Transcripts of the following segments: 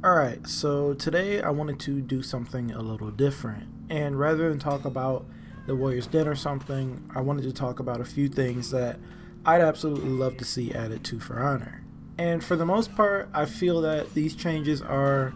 Alright, so today I wanted to do something a little different. And rather than talk about the Warriors Den or something, I wanted to talk about a few things that I'd absolutely love to see added to For Honor. And for the most part, I feel that these changes are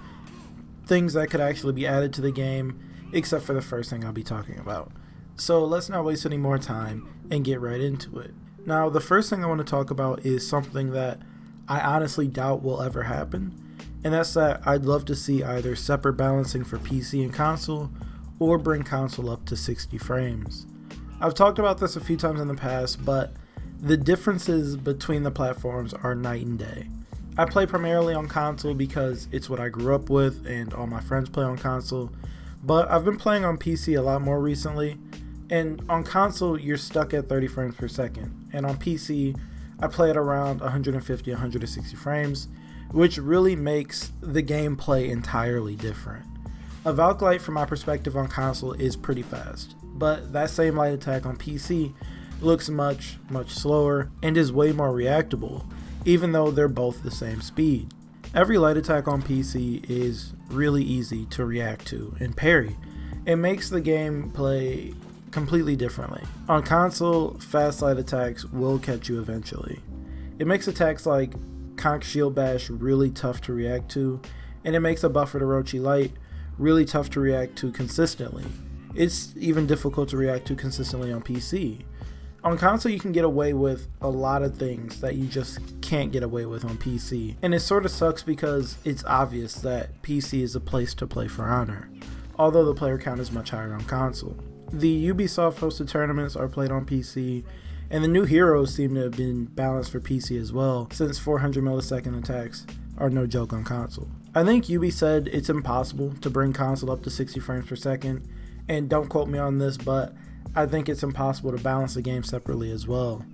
things that could actually be added to the game, except for the first thing I'll be talking about. So let's not waste any more time and get right into it. Now, the first thing I want to talk about is something that I honestly doubt will ever happen, and that's that I'd love to see either separate balancing for PC and console, or bring console up to 60 frames. I've talked about this a few times in the past, but the differences between the platforms are night and day. I play primarily on console because it's what I grew up with and all my friends play on console, but I've been playing on PC a lot more recently, and on console you're stuck at 30 frames per second, and on PC I play at around 150-160 frames, which really makes the gameplay entirely different. A Valk light from my perspective on console is pretty fast, but that same light attack on PC looks much slower and is way more reactable, even though they're both the same speed. Every light attack on PC is really easy to react to and parry. It makes the game play completely differently. On console, fast light attacks will catch you eventually. It makes attacks like Conk Shield Bash really tough to react to, and it makes a Buffer to Orochi Light really tough to react to consistently. It's even difficult to react to consistently on PC. On console you can get away with a lot of things that you just can't get away with on PC, and it sort of sucks because it's obvious that PC is a place to play For Honor, although the player count is much higher on console. The Ubisoft hosted tournaments are played on PC, and the new heroes seem to have been balanced for PC as well, since 400 millisecond attacks are no joke on console. I think Ubi said it's impossible to bring console up to 60 frames per second, and don't quote me on this, but I think it's impossible to balance the game separately as well.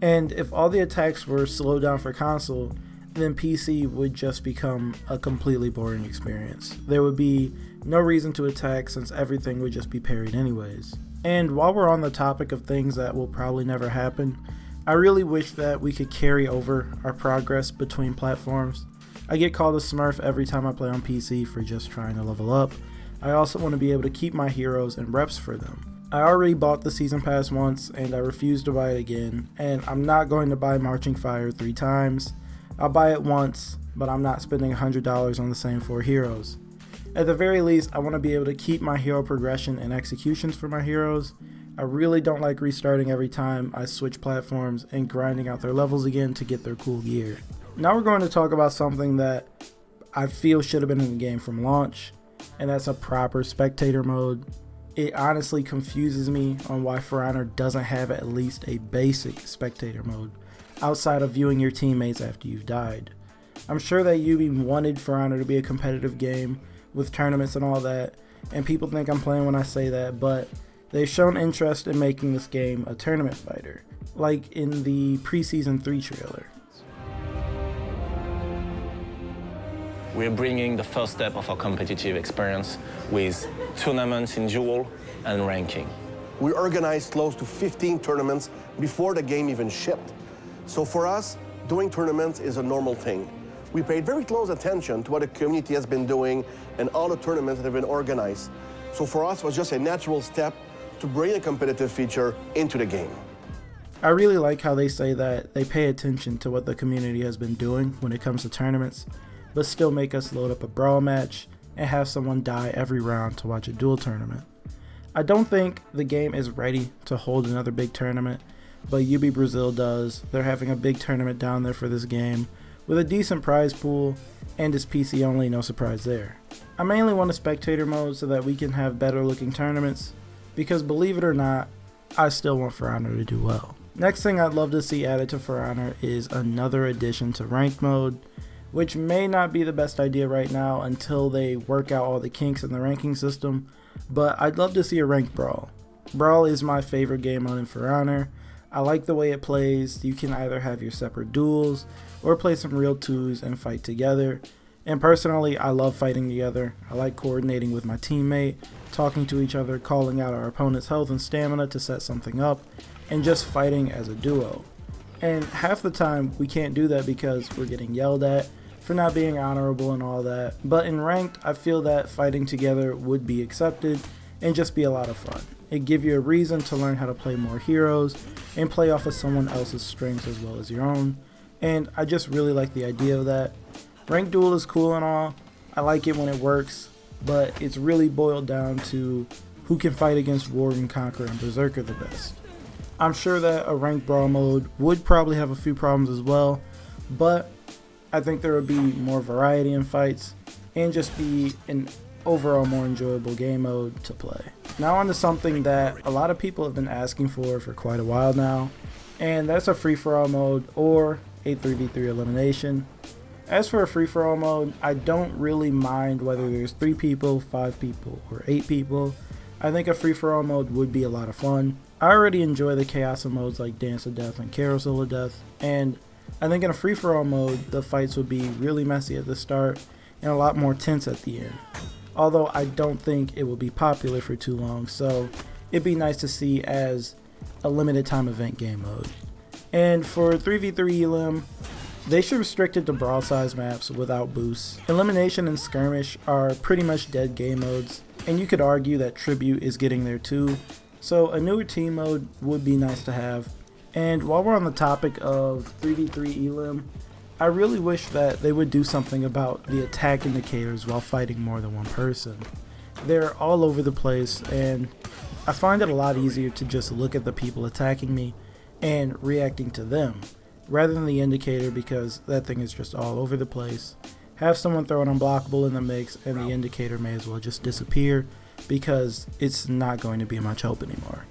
And if all the attacks were slowed down for console, then PC would just become a completely boring experience. There would be no reason to attack since everything would just be parried anyways. And while we're on the topic of things that will probably never happen, I really wish that we could carry over our progress between platforms. I get called a smurf every time I play on PC for just trying to level up. I also want to be able to keep my heroes and reps for them. I already bought the season pass once and I refuse to buy it again, and I'm not going to buy Marching Fire 3 times. I'll buy it once, but I'm not spending $100 on the same 4 heroes. At the very least, I want to be able to keep my hero progression and executions for my heroes. I really don't like restarting every time I switch platforms and grinding out their levels again to get their cool gear. Now we're going to talk about something that I feel should have been in the game from launch, and that's a proper spectator mode. It honestly confuses me on why For Honor doesn't have at least a basic spectator mode, outside of viewing your teammates after you've died. I'm sure that Ubi wanted For Honor to be a competitive game with tournaments and all that, and people think I'm playing when I say that, but they've shown interest in making this game a tournament fighter, like in the Preseason 3 trailer. We're bringing the first step of our competitive experience with tournaments in duel and ranking. We organized close to 15 tournaments before the game even shipped. So for us, doing tournaments is a normal thing. We paid very close attention to what the community has been doing and all the tournaments that have been organized. So for us, it was just a natural step to bring a competitive feature into the game. I really like how they say that they pay attention to what the community has been doing when it comes to tournaments, but still make us load up a brawl match and have someone die every round to watch a duel tournament. I don't think the game is ready to hold another big tournament, but UB Brazil does. They're having a big tournament down there for this game, with a decent prize pool, and it's PC only, no surprise there. I mainly want a spectator mode so that we can have better looking tournaments, because believe it or not, I still want For Honor to do well. Next thing I'd love to see added to For Honor is another addition to ranked mode, which may not be the best idea right now until they work out all the kinks in the ranking system, but I'd love to see a ranked brawl. Brawl is my favorite game mode in For Honor. I like the way it plays. You can either have your separate duels or play some real twos and fight together. And personally, I love fighting together. I like coordinating with my teammate, talking to each other, calling out our opponent's health and stamina to set something up, and just fighting as a duo. And half the time we can't do that because we're getting yelled at for not being honorable and all that, but in ranked, I feel that fighting together would be accepted and just be a lot of fun. It'd give you a reason to learn how to play more heroes and play off of someone else's strengths as well as your own, and I just really like the idea of that. Ranked duel is cool and all, I like it when it works, but it's really boiled down to who can fight against Warden, Conqueror, and Berserker the best. I'm sure that a ranked brawl mode would probably have a few problems as well, but I think there would be more variety in fights and just be an overall more enjoyable game mode to play. Now on to something that a lot of people have been asking for quite a while now, and that's a free-for-all mode or a 3v3 elimination. As for a free-for-all mode, I don't really mind whether there's 3 people, 5 people, or 8 people. I think a free-for-all mode would be a lot of fun. I already enjoy the chaos of modes like Dance of Death and Carousel of Death, and I think in a free-for-all mode, the fights would be really messy at the start and a lot more tense at the end. Although I don't think it will be popular for too long, so it'd be nice to see as a limited time event game mode. And for 3v3 elim, they should restrict it to brawl size maps without boosts. Elimination and skirmish are pretty much dead game modes, and you could argue that tribute is getting there too, so a newer team mode would be nice to have. And while we're on the topic of 3v3 elim, I really wish that they would do something about the attack indicators while fighting more than one person. They're all over the place, and I find it a lot easier to just look at the people attacking me and reacting to them rather than the indicator, because that thing is just all over the place. Have someone throw an unblockable in the mix and the indicator may as well just disappear because it's not going to be much help anymore.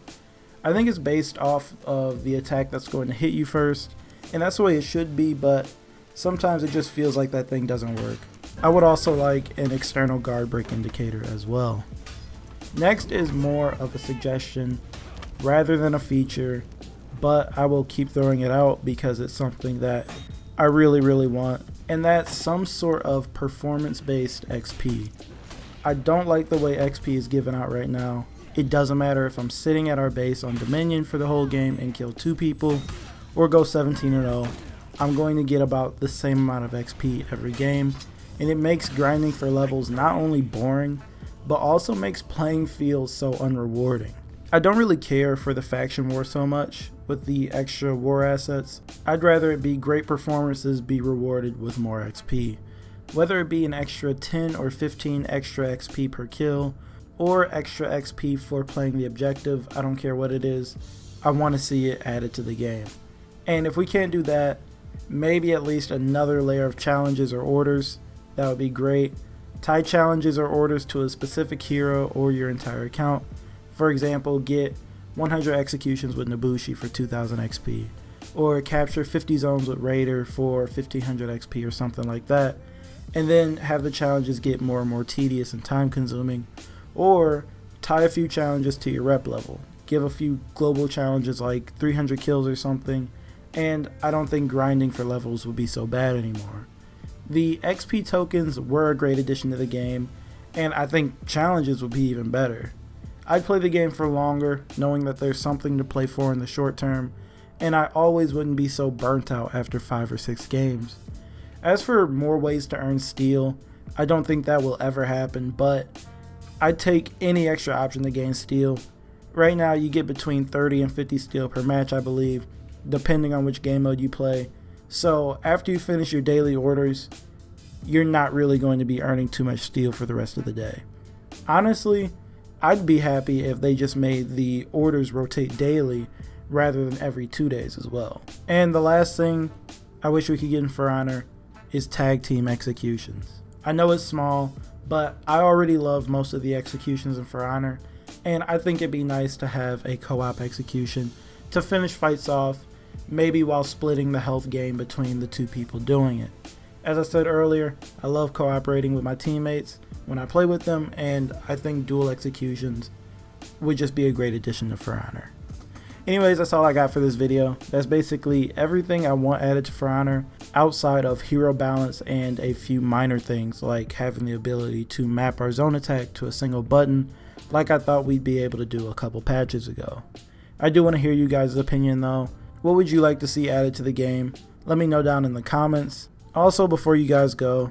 I think it's based off of the attack that's going to hit you first, and that's the way it should be, but sometimes it just feels like that thing doesn't work. I would also like an external guard break indicator as well. Next is more of a suggestion rather than a feature, but I will keep throwing it out because it's something that I really want, and that's some sort of performance-based XP. I don't like the way XP is given out right now. It doesn't matter if I'm sitting at our base on Dominion for the whole game and kill 2 people or go 17-0. I'm going to get about the same amount of XP every game, and it makes grinding for levels not only boring, but also makes playing feel so unrewarding. I don't really care for the faction war so much with the extra war assets. I'd rather it be great performances be rewarded with more XP. Whether it be an extra 10 or 15 extra XP per kill, or extra XP for playing the objective, I don't care what it is, I want to see it added to the game. And if we can't do that, maybe at least another layer of challenges or orders, that would be great. Tie challenges or orders to a specific hero or your entire account. For example, get 100 executions with Nobushi for 2000 XP, or capture 50 zones with Raider for 1500 XP or something like that, and then have the challenges get more and more tedious and time consuming. Or tie a few challenges to your rep level. Give a few global challenges like 300 kills or something, and I don't think grinding for levels would be so bad anymore. The XP tokens were a great addition to the game, and I think challenges would be even better. I'd play the game for longer, knowing that there's something to play for in the short term, and I always wouldn't be so burnt out after 5 or 6 games. As for more ways to earn steel, I don't think that will ever happen, but I'd take any extra option to gain steel. Right now you get between 30 and 50 steel per match, I believe, depending on which game mode you play. So after you finish your daily orders, you're not really going to be earning too much steel for the rest of the day. Honestly, I'd be happy if they just made the orders rotate daily rather than every 2 days as well. And the last thing I wish we could get in For Honor is tag team executions. I know it's small, but I already love most of the executions in For Honor, and I think it'd be nice to have a co-op execution to finish fights off, maybe while splitting the health gain between the 2 people doing it. As I said earlier, I love cooperating with my teammates when I play with them, and I think dual executions would just be a great addition to For Honor. Anyways, that's all I got for this video. That's basically everything I want added to For Honor outside of hero balance and a few minor things like having the ability to map our zone attack to a single button like I thought we'd be able to do a couple patches ago. I do want to hear you guys' opinion though. What would you like to see added to the game? Let me know down in the comments. Also, before you guys go,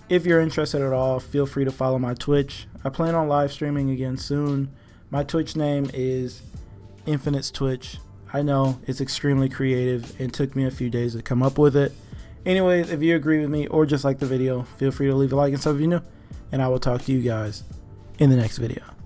if you're interested at all, feel free to follow my Twitch. I plan on live streaming again soon. My Twitch name is Infinite's Twitch. I know it's extremely creative and took me a few days to come up with it. Anyways, if you agree with me or just like the video, feel free to leave a like and sub if you're new, and I will talk to you guys in the next video.